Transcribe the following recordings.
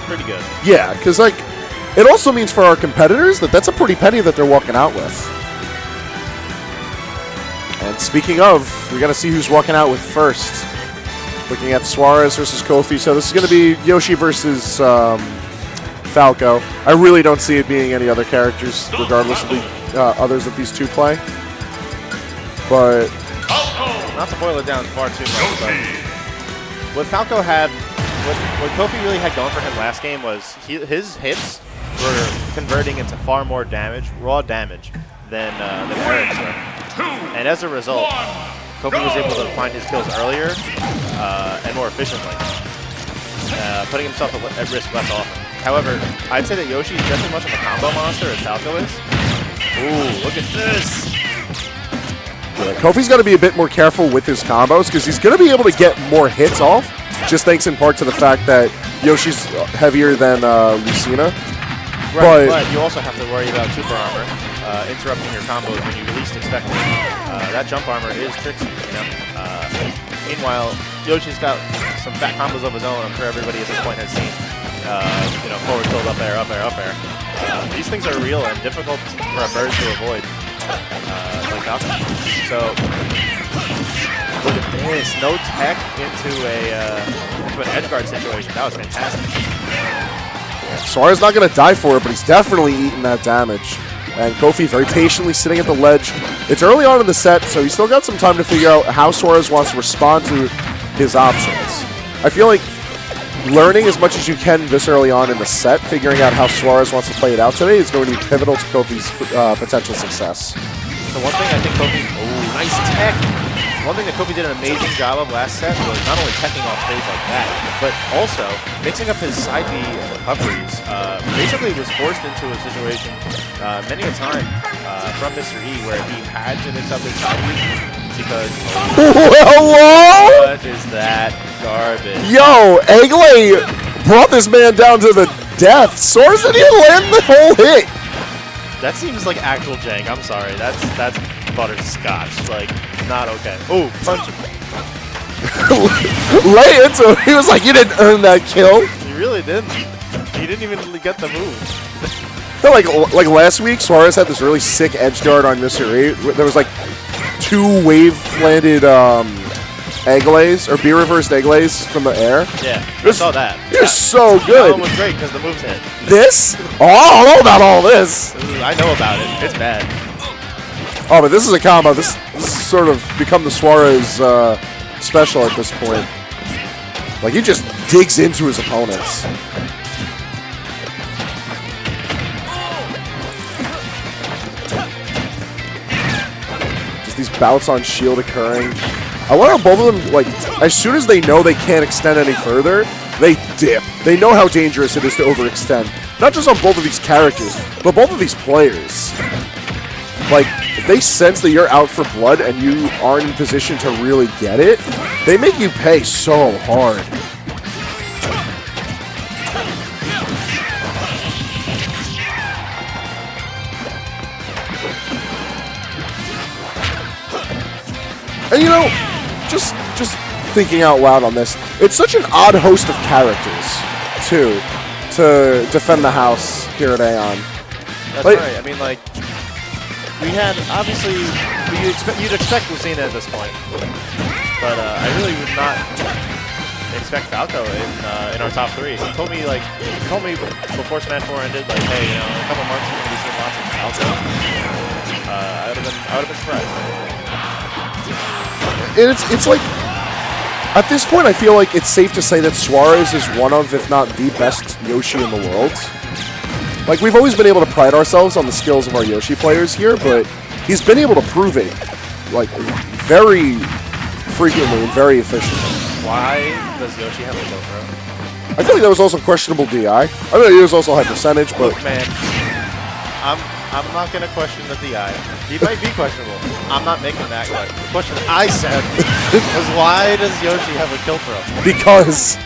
pretty good. Yeah, because like, it also means for our competitors that that's a pretty penny that they're walking out with. And speaking of, we got to see who's walking out with first. Looking at Suarez versus Kofi. So this is going to be Yoshi versus Falco. I really don't see it being any other characters, regardless of the others that these two play. But not to boil it down far too much, but what Falco had, what Kofi really had going for him last game was his hits were converting into far more damage, raw damage, than Eric's were. And as a result, Kofi was able to find his kills earlier and more efficiently, putting himself at risk less often. However, I'd say that Yoshi is just as much of a combo monster as Falco is. Ooh, look at this! Yeah, Kofi's got to be a bit more careful with his combos because he's going to be able to get more hits off, just thanks in part to the fact that Yoshi's heavier than Lucina. Right, but you also have to worry about super armor interrupting your combos when you least expect it. That jump armor is tricksy, you know. Meanwhile, Yoshi's got some fat combos of his own. I'm sure everybody at this point has seen. You know, forward tilt, up air, up air, up air. These things are real and difficult for a bird to avoid. Like Falcon. So look at this, no tech into an edge guard situation. That was fantastic. Suarez not going to die for it, but he's definitely eating that damage. And Kofi very patiently sitting at the ledge. It's early on in the set, so he's still got some time to figure out how Suarez wants to respond to his options. I feel like learning as much as you can this early on in the set, figuring out how Suarez wants to play it out today is going to be pivotal to Kofi's potential success. So one thing I think Kofi, nice tech. One thing that Kofi did an amazing job of last set was not only teching off stage like that, but also mixing up his side B recoveries. Basically was forced into a situation many a time from Mr. E where he had to mix up his side B because what is that garbage? Yo, Egley brought this man down to the death. Suarez didn't even land the whole hit. That seems like actual jank. I'm sorry. That's butterscotch. Like, not okay. Oh, punch him. Lay into him. He was like, you didn't earn that kill. He really didn't. He didn't even get the move. Like last week, Suarez had this really sick edge guard on Mr. E. There was like 2 wave-landed Eglays, or B-reversed Eglays from the air. Yeah, I saw that. You're so good. That one was great because the moves hit. This? Oh, I don't know about all this. I know about it. It's bad. Oh, but this is a combo. This has sort of become the Suarez special at this point. Like, he just digs into his opponents. Just these bouts on shield occurring. I wonder how both of them, like, as soon as they know they can't extend any further, they dip. They know how dangerous it is to overextend. Not just on both of these characters, but both of these players. Like, if they sense that you're out for blood and you aren't in position to really get it, they make you pay so hard. And you know, just thinking out loud on this, it's such an odd host of characters, too, to defend the house here at AON. That's right. I mean, like, we had, obviously, you'd expect Lucina at this point, but I really would not expect Falco in our top 3. He told me before Smash 4 ended, like, hey, you know, in a couple months you're going to be seeing lots of Falco. I would have been surprised. And it's like, at this point, I feel like it's safe to say that Suarez is one of, if not the best Yoshi in the world. Like, we've always been able to pride ourselves on the skills of our Yoshi players here, but he's been able to prove it, like, very frequently and very efficiently. Why does Yoshi have a kill throw? I feel like that was also questionable DI. I mean, it was also high percentage, but... Look, man, I'm not going to question the DI. He might be questionable. I'm not making that question. The question I said was, why does Yoshi have a kill throw? Because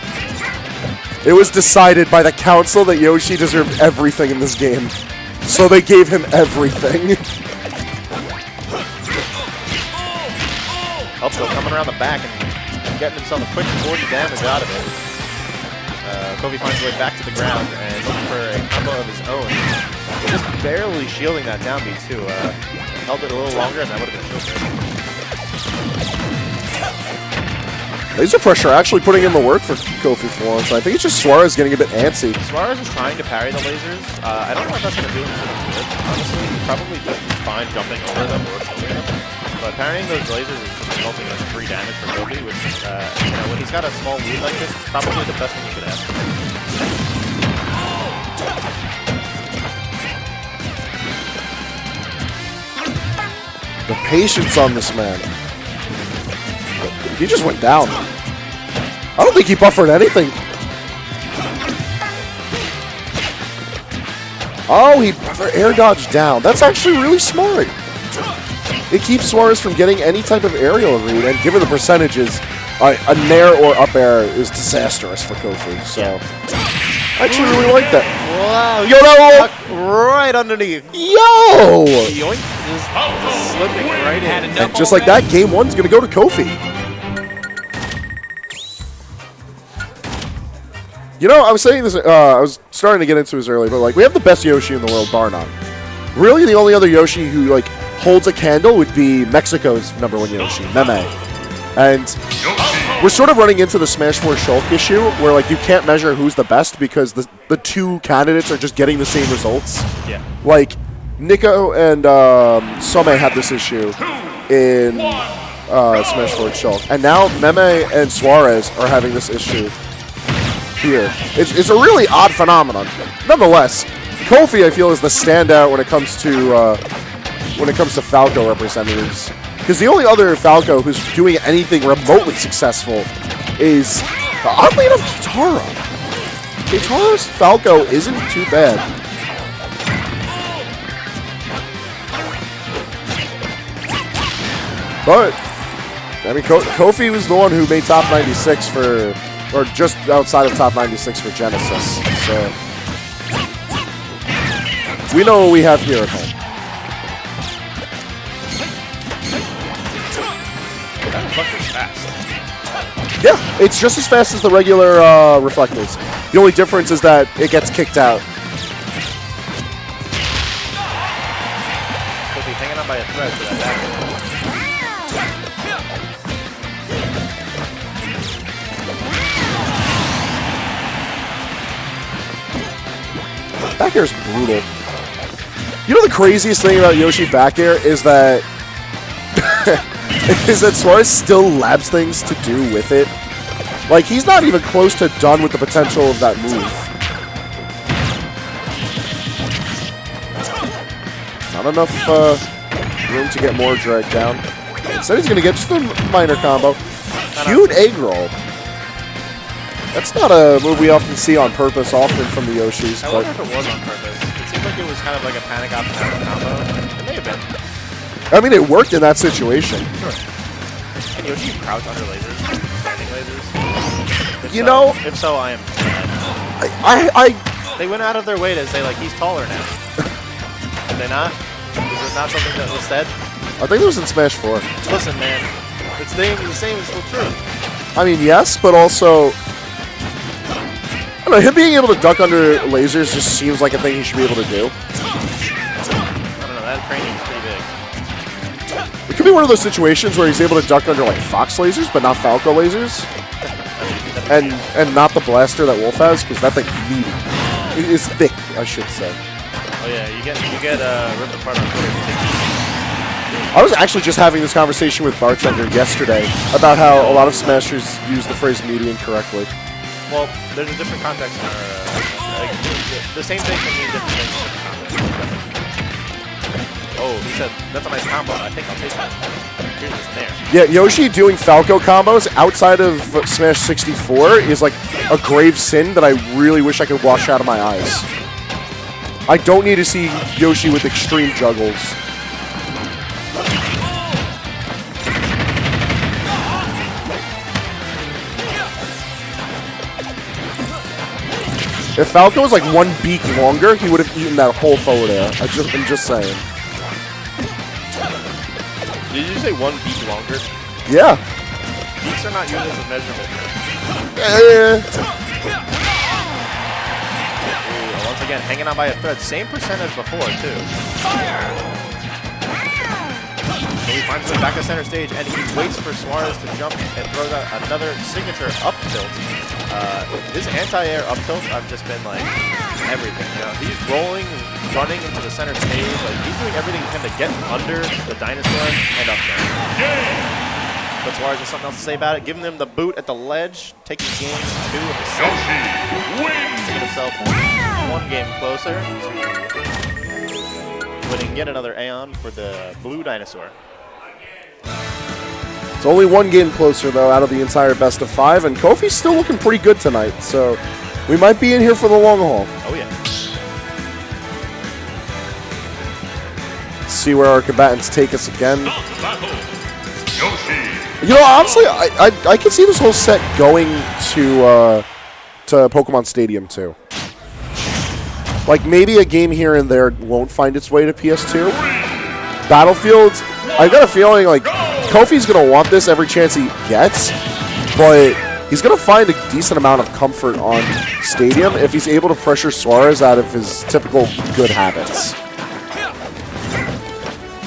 it was decided by the council that Yoshi deserved everything in this game. So they gave him everything. Also coming around the back and getting himself a quick 40 damage out of it. Kofi finds his way back to the ground and looking for a combo of his own. Just barely shielding that down B too. Held it a little longer and that would have been shielded. Laser pressure actually putting in the work for Kofi for once. I think it's just Suarez getting a bit antsy. Suarez is trying to parry the lasers. I don't know what that's going to do him sort of good. Honestly, probably just fine jumping over them or shielding them. But parrying those lasers is just resulting in free damage for Kofi, which, you know, when he's got a small lead like this, it's probably the best thing you could ask for. The patience on this man. He just went down. I don't think he buffered anything. Oh, he buffered air dodge down. That's actually really smart. It keeps Suarez from getting any type of aerial read, and given the percentages, a nair or up air is disastrous for Kofi. So, I actually really like that. Wow, Yo, no! Right underneath. Yo! Yoink, just slipping right in. And just like that, game one's going to go to Kofi. You know, I was saying this, I was starting to get into this earlier, but like, we have the best Yoshi in the world, bar none. Really, the only other Yoshi who like holds a candle would be Mexico's #1 Yoshi, Meme. And we're sort of running into the Smash 4 Shulk issue, where like you can't measure who's the best because the two candidates are just getting the same results. Yeah. Like, Nico and Some had this issue in Smash 4 Shulk. And now Meme and Suarez are having this issue here. It's a really odd phenomenon. Nonetheless, Kofi, I feel, is the standout when it comes to Falco representatives. Because the only other Falco who's doing anything remotely successful is, oddly enough, Kitara. Kitara's Falco isn't too bad. But, I mean, Kofi was the one who made top 96 for, or just outside of top 96 for Genesis. So, we know what we have here at home. Fast. Yeah, it's just as fast as the regular reflectors. The only difference is that it gets kicked out. Kofi hanging on by a thread for that back. Back air is brutal. You know the craziest thing about Yoshi back air is that Suarez still labs things to do with it. Like, he's not even close to done with the potential of that move. Not enough room to get more dragged down. Instead, he's going to get just a minor combo. Cute egg roll. That's not a move we often see on purpose often from the Yoshis. I wonder if it was on purpose. It seemed like it was kind of like a panic option combo. It may have been. I mean, it worked in that situation. Sure. Can Yoshi crouch under lasers? Standing lasers? If so, I am mad. They went out of their way to say, like, he's taller now. Did they not? Is it not something that was said? I think it was in Smash 4. Listen, man. It's the same is still true. I mean, yes, but also, I don't know, him being able to duck under lasers just seems like a thing he should be able to do. I don't know, that cranium's pretty big. It could be one of those situations where he's able to duck under, like, Fox lasers, but not Falco lasers. And not the blaster that Wolf has, because that thing's meaty. It's thick, I should say. Oh yeah, you get ripped apart on Twitter. I was actually just having this conversation with Bartender yesterday about how a lot of Smashers use the phrase meaty incorrectly. Well, there's a different context in our, like, the same thing can mean different things in different contexts. Oh, he said, that's a nice combo. I think I'll take that. Here's this there. Yeah, Yoshi doing Falco combos outside of Smash 64 is like a grave sin that I really wish I could wash out of my eyes. I don't need to see Yoshi with extreme juggles. If Falco was like one beak longer, he would have eaten that whole forward air. I'm just saying. Did you say one beak longer? Yeah. Beaks are not used as a measurement. again, hanging on by a thread. Same percent as before, too. So he finds his way back to center stage, and he waits for Suarez to jump and throws out another signature up tilt. His anti-air up tilts, I've just been like everything. You know, he's rolling, running into the center stage. Like he's doing everything he can to get under the dinosaur and up there. But Suarez has something else to say about it. Giving them the boot at the ledge, taking game 2 of the set. Taking himself 1 game closer to winning yet another AON for the blue dinosaur. It's only 1 game closer, though, out of the entire best of 5, and Kofi's still looking pretty good tonight, so we might be in here for the long haul. Oh, yeah. Let's see where our combatants take us again. You know, honestly, I can see this whole set going to Pokemon Stadium, too. Like, maybe a game here and there won't find its way to PS2. Battlefield, I got a feeling, like, Kofi's going to want this every chance he gets, but he's going to find a decent amount of comfort on Stadium if he's able to pressure Suarez out of his typical good habits.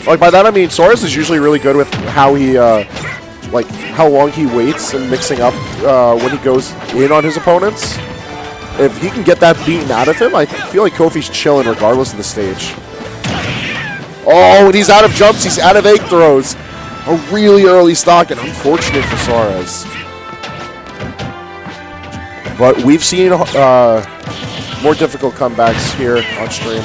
Like, by that I mean Suarez is usually really good with how he, like, how long he waits and mixing up when he goes in on his opponents. If he can get that beaten out of him, I feel like Kofi's chilling regardless of the stage. Oh, and he's out of jumps, he's out of egg throws. A really early stock, and unfortunate for Suarez. But we've seen more difficult comebacks here on stream.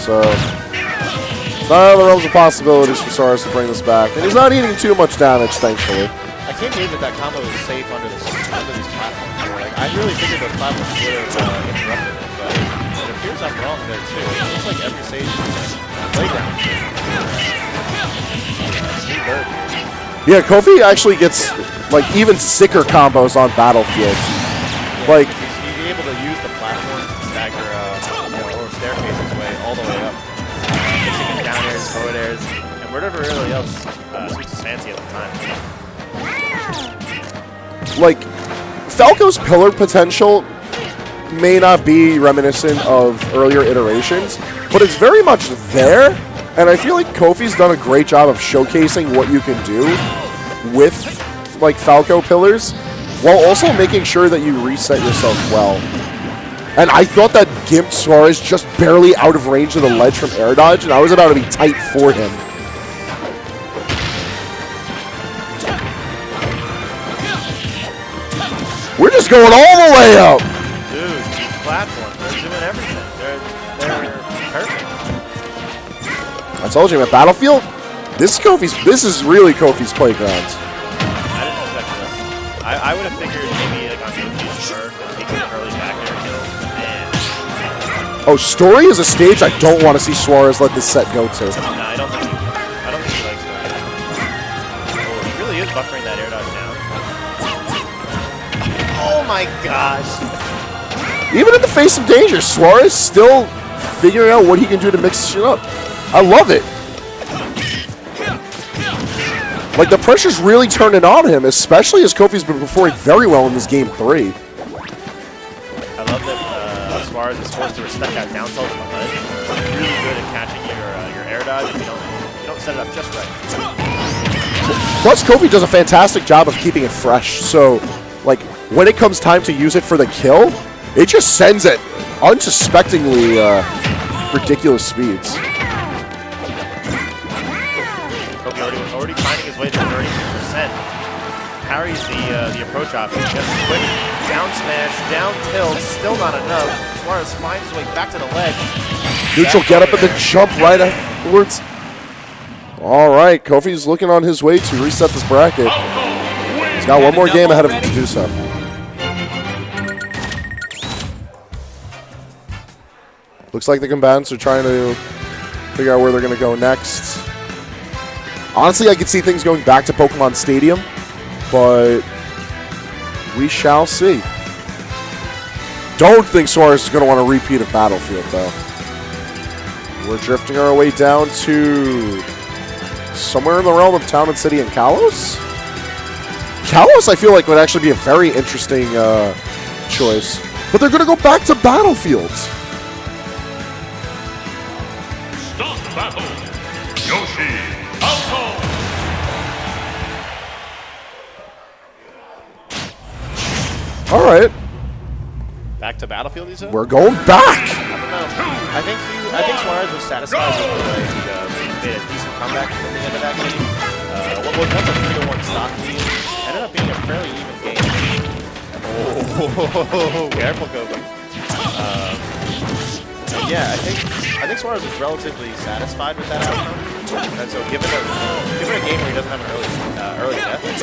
So, it's not out of the realms of possibilities for Suarez to bring this back. And he's not eating too much damage, thankfully. I can't believe that combo was safe under these platforms. Like, I really figured those platforms would have interrupted it, but it appears I'm wrong there, too. It looks like every stage is play down. Yeah, Kofi actually gets, like, even sicker combos on Battlefield. Yeah, like, he's able to use the platforms to stagger, or staircases way all the way up. Mixing in down airs, forward airs, and whatever really else suits his fancy at the time. Like, Falco's pillar potential may not be reminiscent of earlier iterations, but it's very much there. And I feel like Kofi's done a great job of showcasing what you can do with, like, Falco pillars, while also making sure that you reset yourself well. And I thought that gimped Suarez just barely out of range of the ledge from air dodge, and I was about to be tight for him. We're just going all the way up! Dude, these platforms, they're doing everything. They're perfect. I told you, at Battlefield, this is really Kofi's playground. I didn't expect this. I would have figured maybe like on Yoshi's Sure, he could early back air kill. And Oh, Story is a stage I don't want to see Suarez let this set go to. no, I don't think he likes it. Oh, he really is buffering that air dodge down. Oh my gosh. Even in the face of danger, Suarez still figuring out what he can do to mix shit up. I love it. Like, the pressure's really turning on him, especially as Kofi's been performing very well in this game 3. I love that Suarez is forced to respect that down tilt from the ledge. Really good at catching your air dodge if you don't set it up just right. Plus, Kofi does a fantastic job of keeping it fresh, so, like, when it comes time to use it for the kill, it just sends it unsuspectingly ridiculous speeds. Already finding his way to 30%. Carries the approach option. Gets a quick down smash, down tilt, still not enough. Suarez finds his way back to the ledge. Neutral get up at the jump right afterwards. All right, Kofi's looking on his way to reset this bracket. He's got one more game ahead of him to do so. Looks like the combatants are trying to figure out where they're going to go next. Honestly, I could see things going back to Pokemon Stadium, but we shall see. Don't think Suarez is going to want a repeat of Battlefield, though. We're drifting our way down to somewhere in the realm of Town and City and Kalos? Kalos, I feel like, would actually be a very interesting choice. But they're going to go back to Battlefield. battle, Yoshi Alto. All right. Back to Battlefield, you said? We're going back. I don't know. I think Suarez was satisfied with the way he made a decent comeback at the end of that game. What was once a 3-1 stock lead ended up being a fairly even game. Oh, careful, Kofi. Yeah, I think Suarez was relatively satisfied with that outcome. And so, given a game where he doesn't have an early death, I think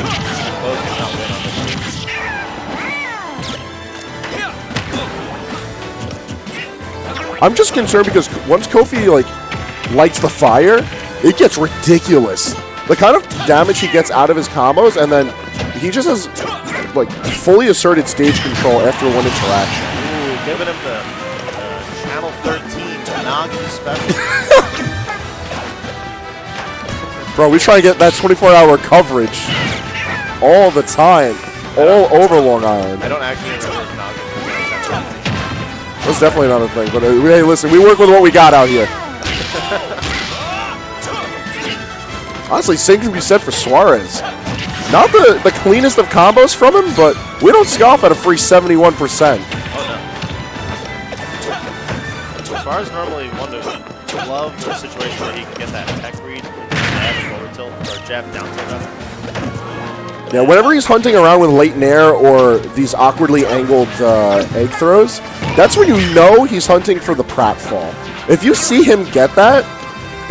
both cannot win on this game. I'm just concerned because once Kofi lights the fire, it gets ridiculous. The kind of damage he gets out of his combos, and then he just has fully asserted stage control after one interaction. Ooh, giving him the Channel 13 Nagi special. Bro, we try to get that 24-hour coverage all the time, all over Long Island. I don't actually remember Nagi. That's definitely not a thing, but hey, listen, we work with what we got out here. Honestly, same can be said for Suarez. Not the cleanest of combos from him, but we don't scoff at a free 71%. Oh, no. Suarez normally one to love the situation where he can get that tech read, jab forward tilt, or jab down tilt rather. Yeah, whenever he's hunting around with late nair or these awkwardly angled egg throws, that's when you know he's hunting for the pratfall. If you see him get that,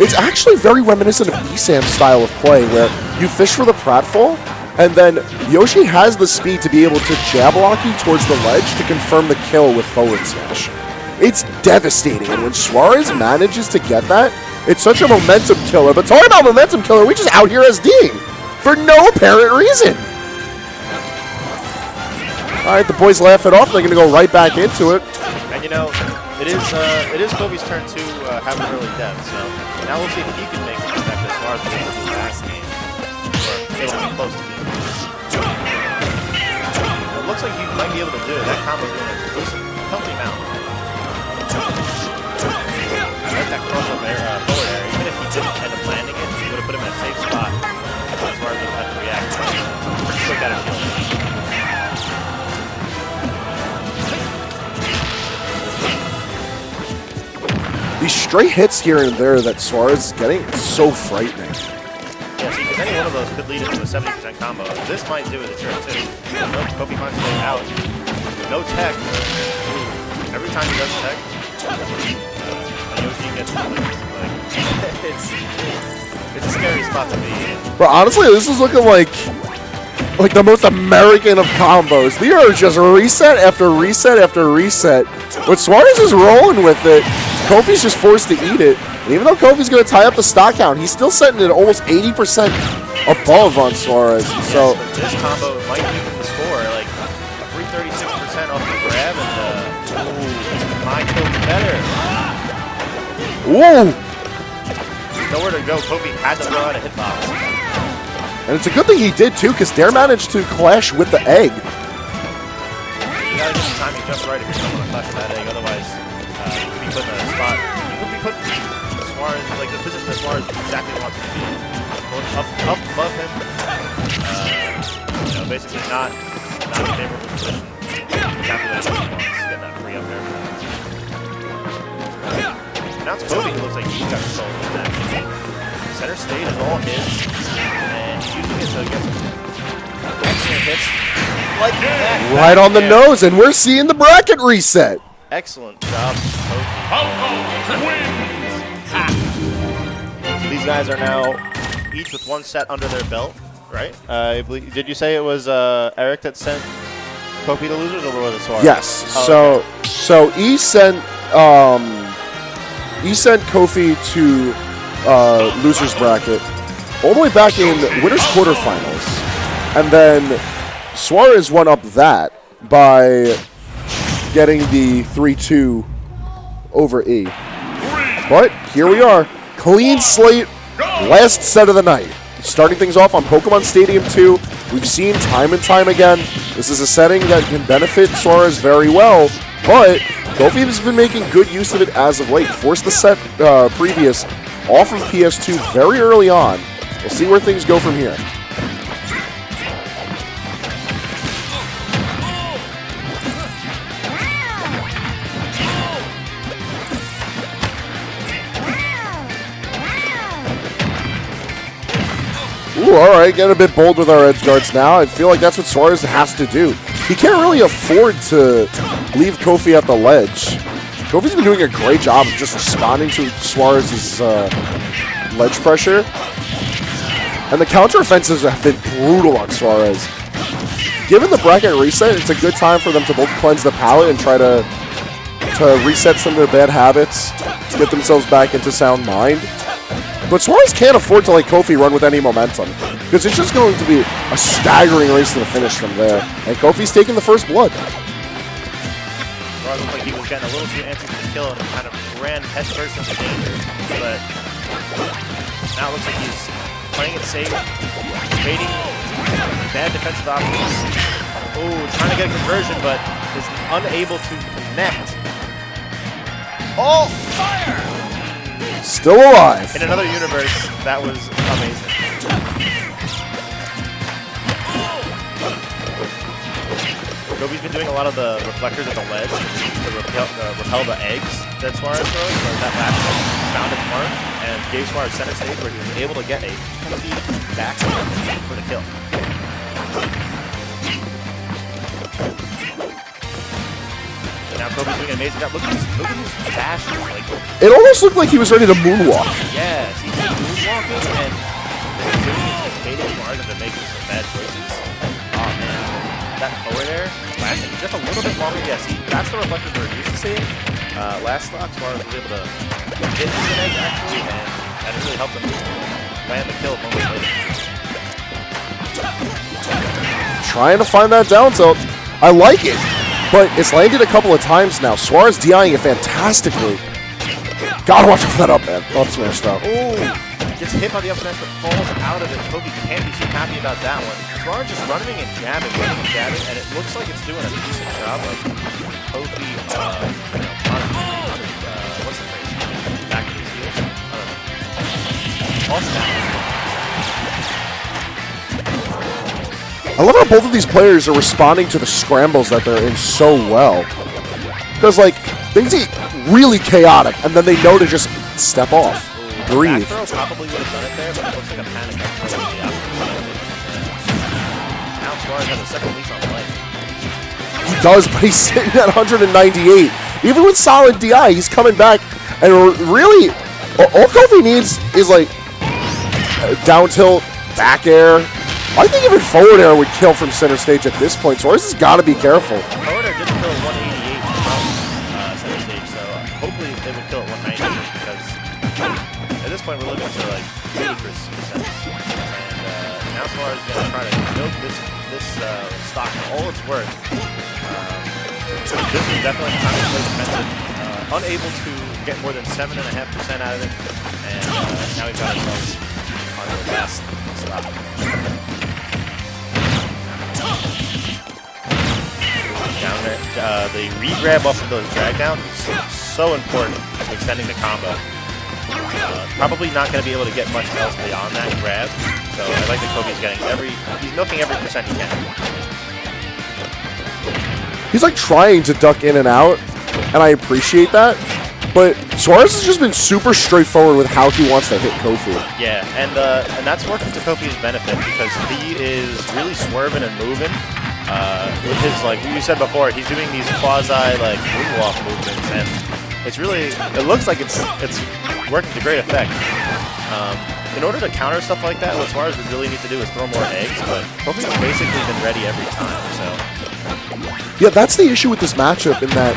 it's actually very reminiscent of Esam's style of play, where you fish for the pratfall, and then Yoshi has the speed to be able to jab lock you towards the ledge to confirm the kill with forward smash. It's devastating, and when Suarez manages to get that, it's such a momentum killer. But talking about momentum killer, we just out here SDing for no apparent reason. All right, the boys laugh it off. They're going to go right back into it. And you know, it is Kofi's turn to have an early death. So now we'll see if he can make an impact as far as the last game, or able to be close to being. It looks like you might be able to do it. That combo's doing a healthy amount. I like that cross up air, forward air. Even if he didn't end up landing it, he would have put him in a safe spot as far as he had to react. Quick out of kill. These stray hits here and there that Suarez is getting is so frightening. Yeah, see, because any one of those could lead into a 70% combo. This might do it a turn too. Kofi finds a way out. No tech. Every time he does tech, Yoshi gets it's a scary spot to be in. But honestly, this is looking like the most American of combos. They are just reset after reset after reset. But Suarez is rolling with it. Kofi's just forced to eat it. And even though Kofi's going to tie up the stock count, he's still setting it almost 80% above on Suarez. Yes, so but this combo might even the score, like a free 36% off the grab, and my kill's better. Ooh! Nowhere to go. Kofi had to throw out a hitbox. And it's a good thing he did too, because Dare managed to clash with the egg. You gotta get the timing just right if you're going to clash with that egg, otherwise you could be put in a spot. You could be put Suarez, like the position that Suarez exactly wants to be in. Going up above him. Basically not a favorable position. Exactly what he wants. Get that free up there. Now it's Kofi, it looks like he's got control of that. Center stage is all his, and he's using it to get some excellent hits like that. Right on the nose, and we're seeing the bracket reset. Excellent job, Kofi. So these guys are now each with one set under their belt, right? I believe, did you say it was Eric that sent Kofi to losers, or was it Suarez? Yes. Oh, So E sent Kofi to losers bracket all the way back in winners quarterfinals, and then Suarez won up that by getting the 3-2 over E. But here we are, clean slate, last set of the night. Starting things off on Pokemon Stadium 2, we've seen time and time again, this is a setting that can benefit Suarez very well, but Kofi has been making good use of it as of late. Forced the set previous off of PS2 very early on. We'll see where things go from here. Ooh, all right, getting a bit bold with our edge guards now. I feel like that's what Suarez has to do. He can't really afford to leave Kofi at the ledge. Kofi's been doing a great job of just responding to Suarez's ledge pressure. And the counter offensives have been brutal on Suarez. Given the bracket reset, it's a good time for them to both cleanse the palate and try to reset some of their bad habits, to get themselves back into sound mind. But Suarez can't afford to let Kofi run with any momentum, because it's just going to be a staggering race to the finish from there. And Kofi's taking the first blood. Suarez looked like he was getting a little too antsy to the kill and kind of ran headfirst into danger. But now it looks like he's playing it safe, baiting bad defensive options. Oh, trying to get a conversion, but is unable to connect. Oh, fire! Still alive. In another universe, that was amazing. Kofi's been doing a lot of the reflectors at the ledge to repel the eggs that Suarez throws. So that last one found its mark and gave Suarez center stage, where he was able to get a Kofi back for the kill. Now Kofi's doing an amazing job. Look at these dashes. Like, it almost looked like he was ready to moonwalk. yes, he's moonwalking and he's baiting Suarez into making some bad choices. Oh man, that forward air lasting just a little bit longer. Yeah, see, that's the reflectors we're used to seeing. Last stock, Suarez was able to hit the egg actually, and that really helped him land the kill moments later. Trying to find that down tilt. I like it. But it's landed a couple of times now. Suarez DIing it fantastically. Gotta watch out for that up, man. Up smash, though. Oh, gets hit by the up smash, but falls out of it. Kofi can't be too happy about that one. Suarez just running and jabbing, and it looks like it's doing a decent job of Kofi, what's the phrase? Back to his heels? I don't know. Off snap. I love how both of these players are responding to the scrambles that they're in so well. Because, like, things get really chaotic, and then they know to just step off, breathe. Back throw probably would have done it there, but it looks like a panic throw on the outside. Now Suarez has a second lease on play. He does, but he's sitting at 198. Even with solid DI, he's coming back, and really, all Kofi needs is, like, down tilt, back air. I think even forward air would kill from center stage at this point. Suarez has got to be careful. Forward air didn't kill 188 from center stage, so hopefully they would kill at 198, because at this point we're looking for like 80%. And now Suarez is going to try to milk this stock for all it's worth. This is definitely the time to play defensive. Unable to get more than 7.5% out of it, and now we've got ourselves on the last stop. Down there, the re-grab off of those drag downs is so important to extending the combo. Probably not going to be able to get much else beyond that grab, so I like that Kofi's getting he's milking every percent he can. He's like trying to duck in and out, and I appreciate that. But Suarez has just been super straightforward with how he wants to hit Kofi. Yeah, and that's working to Kofi's benefit, because he is really swerving and moving. With his, like you said before, he's doing these quasi like moonwalk movements, and it looks like it's working to great effect. In order to counter stuff like that, what Suarez would really need to do is throw more eggs, but Kofi's basically been ready every time. So yeah, that's the issue with this matchup, in that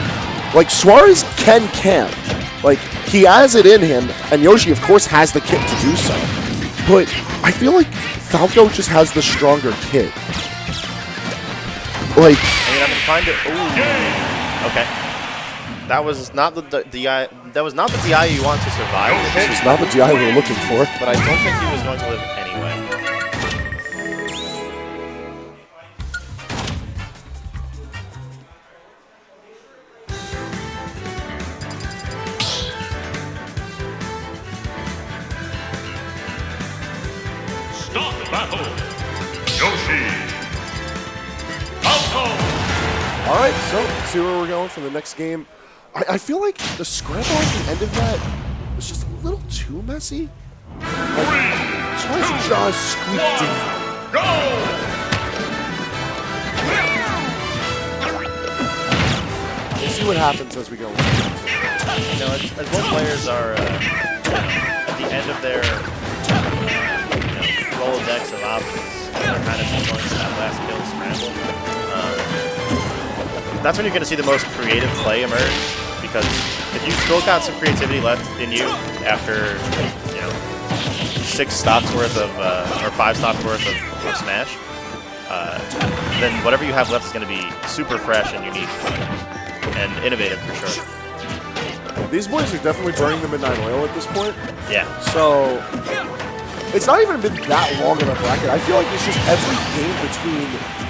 like Suarez can camp, like he has it in him, and Yoshi of course has the kit to do so. But I feel like Falco just has the stronger kit. Like, I mean, I'm inclined to. Ooh. Okay. That was not the DI. That was not the DI you want to survive. This was not the DI we were looking for. But I don't think he was going to live anyway. All right, so let's see where we're going for the next game. I feel like the scramble at the end of that was just a little too messy. Like, Suarez just squeaked in. Go! We'll see what happens as we go. You know, as both players are at the end of their Rolodex of options, they're kind of just going for that last kill scramble. That's when you're going to see the most creative play emerge, because if you've still got some creativity left in you after, you know, 6 stocks worth of, or 5 stocks worth of Smash, then whatever you have left is going to be super fresh and unique and innovative for sure. These boys are definitely burning the midnight oil at this point. Yeah. So it's not even been that long of a bracket. I feel like it's just every game between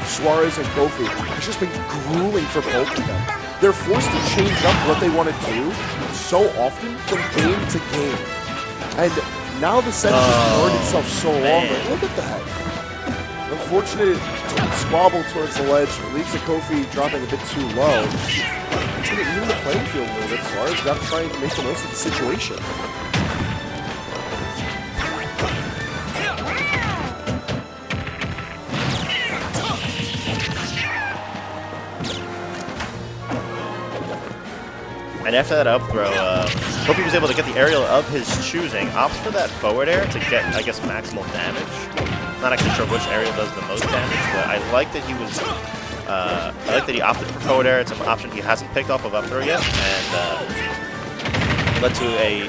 Suarez and Kofi has just been grueling for both of them. They're forced to change up what they want to do so often from game to game. And now the set has burned itself so long. Like, look at that. Unfortunate squabble towards the ledge leads to Kofi dropping a bit too low. It's going to even the playing field a little bit. Suarez got to try and make the most of the situation. And after that up throw, Kofi was able to get the aerial of his choosing, opts for that forward air to get, I guess, maximal damage. Not actually sure which area does the most damage, but I like that he was, I like that he opted for forward air. It's an option he hasn't picked off of up throw yet, and led to a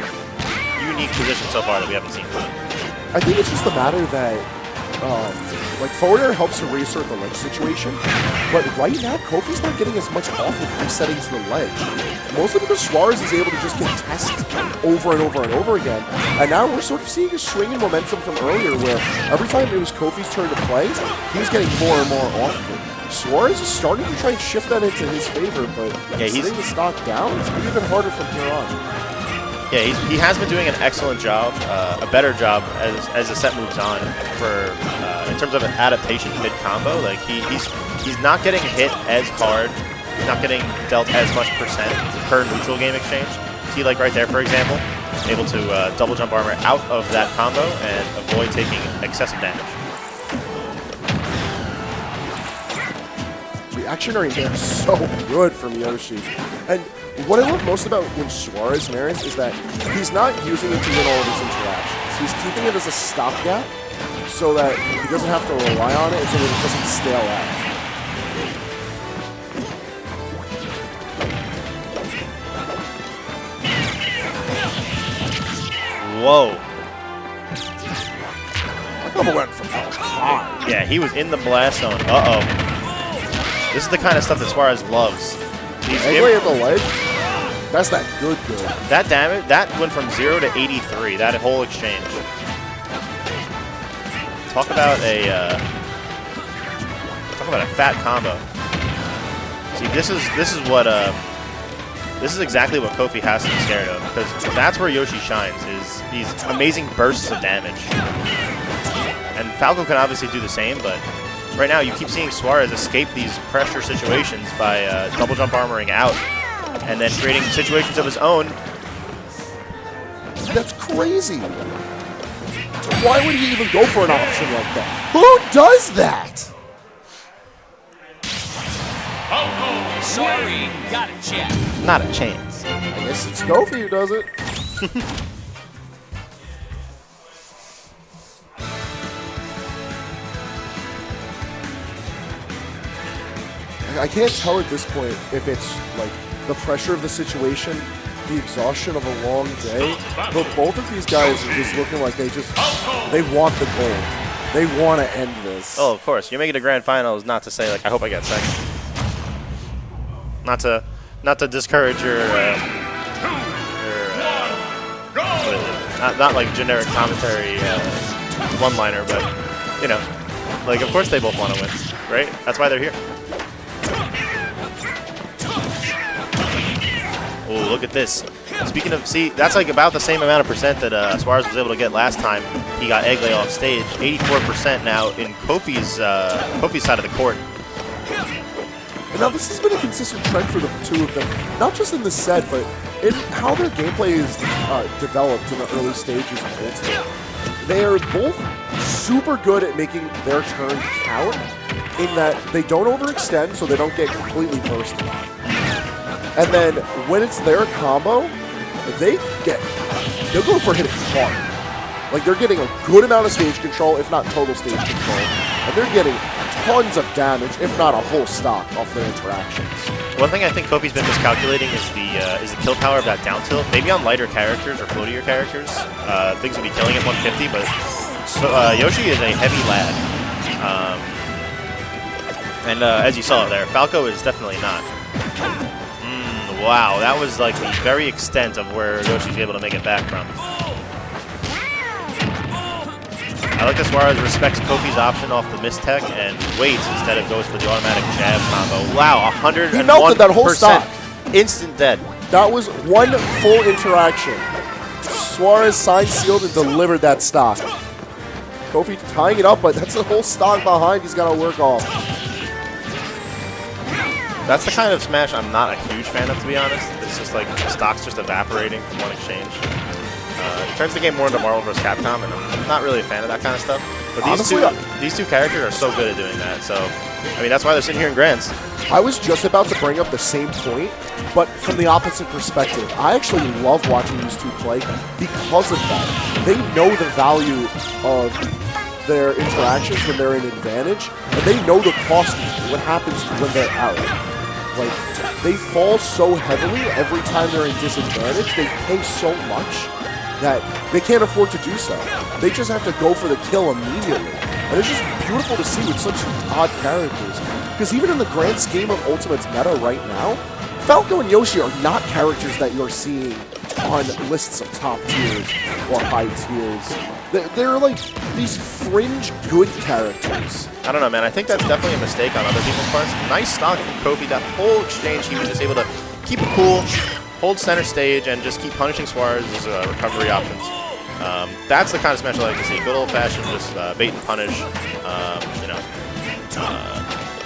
unique position so far that we haven't seen. I think it's just a matter that, like, forward air helps to reassert the ledge situation, but right now, Kofi's not getting as much off of resetting to the ledge. Mostly because Suarez is able to just get tested over and over and over again, and now we're sort of seeing a swing in momentum from earlier where every time it was Kofi's turn to play, he was getting more and more off of it. Suarez is starting to try and shift that into his favor, but setting the stock down, it's going to be even harder from here on. Yeah, he has been doing an excellent job, a better job as the set moves on for in terms of an adaptation mid combo. Like he's not getting hit as hard, he's not getting dealt as much percent per neutral game exchange. See, like right there, for example, able to double jump armor out of that combo and avoid taking excessive damage. Reactionary hit is so good from Yoshi, and what I love most about when Suarez marries is that he's not using it to win all of his interactions. He's keeping it as a stopgap so that he doesn't have to rely on it and so that it doesn't stale out. Whoa. I thought went from that high. Yeah, he was in the blast zone. Uh-oh. This is the kind of stuff that Suarez loves. Anyway at the ledge, that's that good. That damage, that went from 0 to 83, that whole exchange. Talk about a fat combo. See, this is exactly what Kofi has to be scared of, because that's where Yoshi shines, is these amazing bursts of damage. And Falco can obviously do the same, but right now you keep seeing Suarez escape these pressure situations by double jump armoring out and then creating situations of his own. That's crazy. Why would he even go for an option like that? Who does that? Sorry, got a check. Not a chance. I guess it's Kofi who does it. I can't tell at this point if it's like the pressure of the situation, the exhaustion of a long day, but both of these guys are just looking like they want the gold. They want to end this. Oh, of course. You're making a grand final is not to say, like, I hope I get second. Not to discourage your not like generic commentary one-liner, but, you know, like, of course they both want to win, right? That's why they're here. Oh, look at this. Speaking of, see, that's like about the same amount of percent that Suarez was able to get last time he got Eggley off stage. 84% now in Kofi's side of the court. And now this has been a consistent trend for the two of them, not just in the set, but in how their gameplay is developed in the early stages of Ultimate. They are both super good at making their turn count in that they don't overextend, so they don't get completely bursted on. And then when it's their combo, they'll go for hitting hard. Like, they're getting a good amount of stage control, if not total stage control. And they're getting tons of damage, if not a whole stock, off their interactions. One thing I think Kofi's been miscalculating is the kill power of that down tilt. Maybe on lighter characters or floatier characters, things would be killing at 150, but Yoshi is a heavy lad. And as you saw there, Falco is definitely not. Wow, that was like the very extent of where Yoshi's able to make it back from. I like that Suarez respects Kofi's option off the mistech and waits instead of goes for the automatic jab combo. Wow, 101%. He melted that whole stock. Instant dead. That was one full interaction. Suarez signed, sealed, and delivered that stock. Kofi tying it up, but that's a whole stock behind he's got to work off. That's the kind of smash I'm not a huge fan of, to be honest. It's just like the stock's just evaporating from one exchange. It turns the game more into Marvel vs. Capcom, and I'm not really a fan of that kind of stuff. But these two characters are so good at doing that. So, I mean, that's why they're sitting here in Grands. I was just about to bring up the same point, but from the opposite perspective. I actually love watching these two play because of that. They know the value of their interactions when they're in advantage, and they know the cost of what happens when they're out. Like, they fall so heavily every time they're in disadvantage, they pay so much that they can't afford to do so. They just have to go for the kill immediately. And it's just beautiful to see with such odd characters. Because even in the grand scheme of Ultimate's meta right now, Falco and Yoshi are not characters that you're seeing on lists of top tiers or high tiers. They're like these fringe good characters. I don't know, man. I think that's definitely a mistake on other people's parts. Nice stock from Kofi. That whole exchange, he was just able to keep it cool, hold center stage, and just keep punishing Suarez's recovery options. That's the kind of smash I like to see. Good old-fashioned, just bait and punish.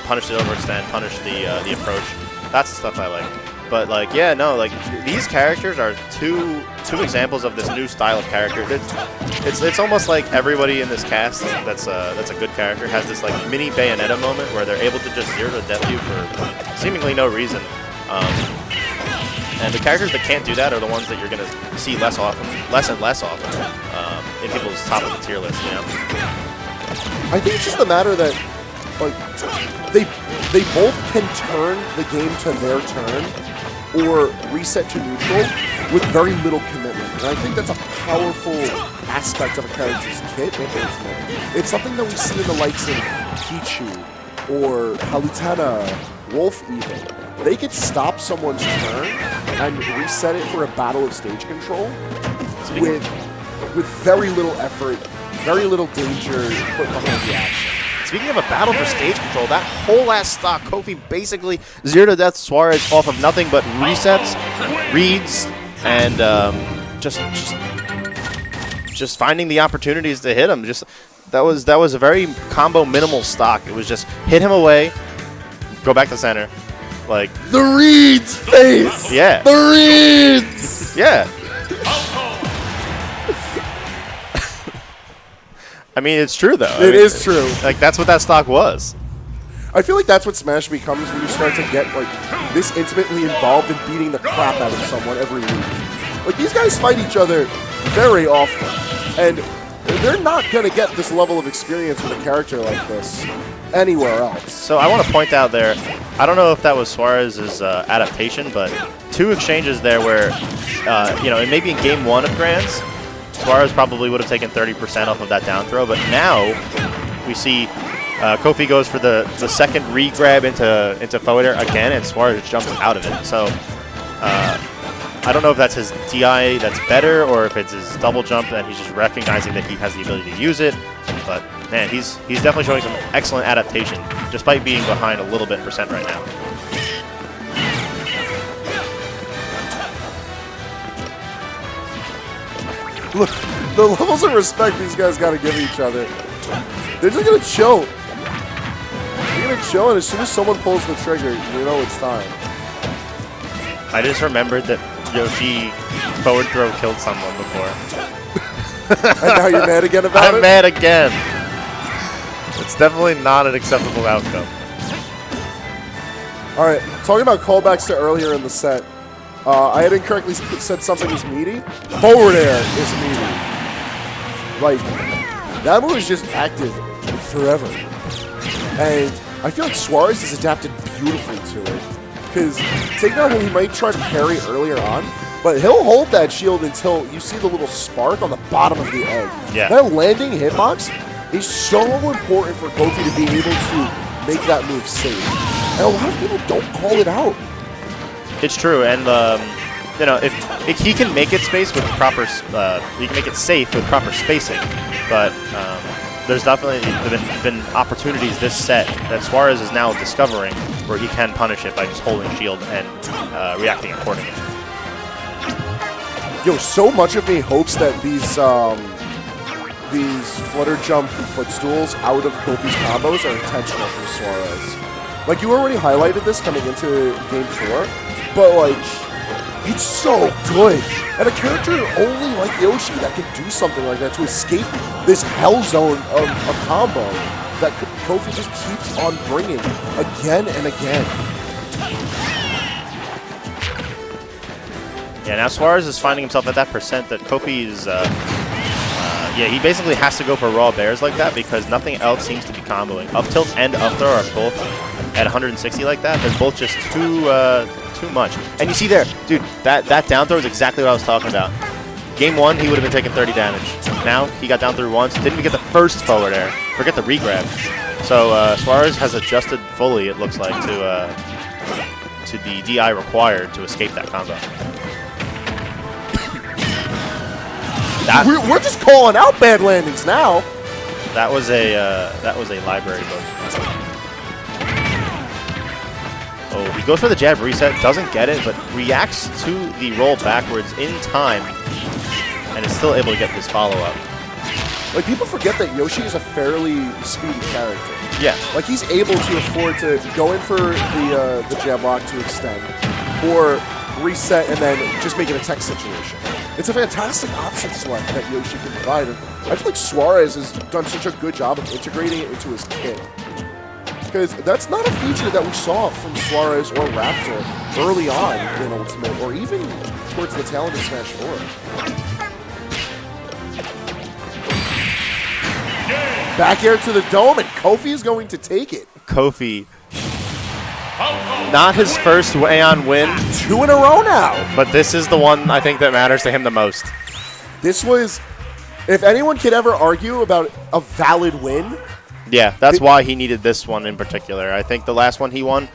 Punish the overextend, punish the approach. That's the stuff I like. But like, yeah, no, like these characters are two examples of this new style of character. It's almost like everybody in this cast that's a good character has this like mini Bayonetta moment where they're able to just zero to death you for seemingly no reason. And the characters that can't do that are the ones that you're going to see less and less often in people's top of the tier list, you know? I think it's just a matter that like they both can turn the game to their turn or reset to neutral with very little commitment. And I think that's a powerful aspect of a character's kit in Ultimate. It's something that we see in the likes of Pichu or Palutena, Wolf even. They could stop someone's turn and reset it for a battle of stage control with very little effort, very little danger put behind the action. Speaking of a battle for stage control, that whole last stock, Kofi basically zero to death Suarez off of nothing but resets, reads, and just finding the opportunities to hit him. That was a very combo minimal stock. It was just hit him away, go back to center. Like the reads face. Yeah. The reads. Yeah. I mean, it's true though. It is true. Like that's what that stock was. I feel like that's what Smash becomes when you start to get like this intimately involved in beating the crap out of someone every week. Like these guys fight each other very often, and they're not gonna get this level of experience with a character like this anywhere else. So I want to point out there, I don't know if that was Suarez's adaptation, but two exchanges there where, and maybe in game one of Grands, Suarez probably would have taken 30% off of that down throw, but now we see Kofi goes for the second re-grab into forward air again, and Suarez jumps out of it. So I don't know if that's his DI that's better, or if it's his double jump and he's just recognizing that he has the ability to use it. But man, he's definitely showing some excellent adaptation, despite being behind a little bit percent right now. Look, the levels of respect these guys got to give each other. They're just going to chill. They're going to chilling. As soon as someone pulls the trigger, you know it's time. I just remembered that Yoshi forward throw killed someone before. And now you're mad again about it? I'm mad again. It's definitely not an acceptable outcome. All right, talking about callbacks to earlier in the set. I had incorrectly said something is meaty. Forward air is meaty. Like, that move is just active forever. And I feel like Suarez has adapted beautifully to it. Because takedown, he might try to parry earlier on, but he'll hold that shield until you see the little spark on the bottom of the egg. Yeah. That landing hitbox is so important for Kofi to be able to make that move safe. And a lot of people don't call it out. It's true, and you know, if he can make it space with proper, he can make it safe with proper spacing. But there's definitely been opportunities this set that Suarez is now discovering where he can punish it by just holding shield and reacting accordingly. Yo, so much of me hopes that these flutter jump footstools out of Kofi's combos are intentional for Suarez. Like, you already highlighted this coming into Game 4, but, like, it's so good. And a character only like Yoshi that can do something like that to escape this hell zone of a combo that Kofi just keeps on bringing again and again. Yeah, now Suarez is finding himself at that percent that Kofi is, yeah, he basically has to go for raw bears like that because nothing else seems to be comboing. Up tilt and up throw are both at 160 like that. They're both just too much. And you see there, dude, that down throw is exactly what I was talking about. Game 1, he would have been taking 30 damage. Now, he got down through once, didn't even get the first forward air. Forget the regrab. So Suarez has adjusted fully, it looks like, to the DI required to escape that combo. We're just calling out bad landings now. That was a library book. Oh, he goes for the jab reset, doesn't get it, but reacts to the roll backwards in time, and is still able to get this follow-up. Like, people forget that Yoshi is a fairly speedy character. Yeah. Like, he's able to afford to go in for the jab lock to extend, or reset and then just make it a tech situation. It's a fantastic option select that Yoshi can provide, and I feel like Suarez has done such a good job of integrating it into his kit. Because that's not a feature that we saw from Suarez or Raptor early on in Ultimate, or even towards the tail end of Smash 4. Back air to the dome, and Kofi is going to take it. Kofi, not his first AON win. 2 in a row now. But this is the one I think that matters to him the most. This was, if anyone could ever argue about a valid win. Yeah, that's why he needed this one in particular. I think the last one he won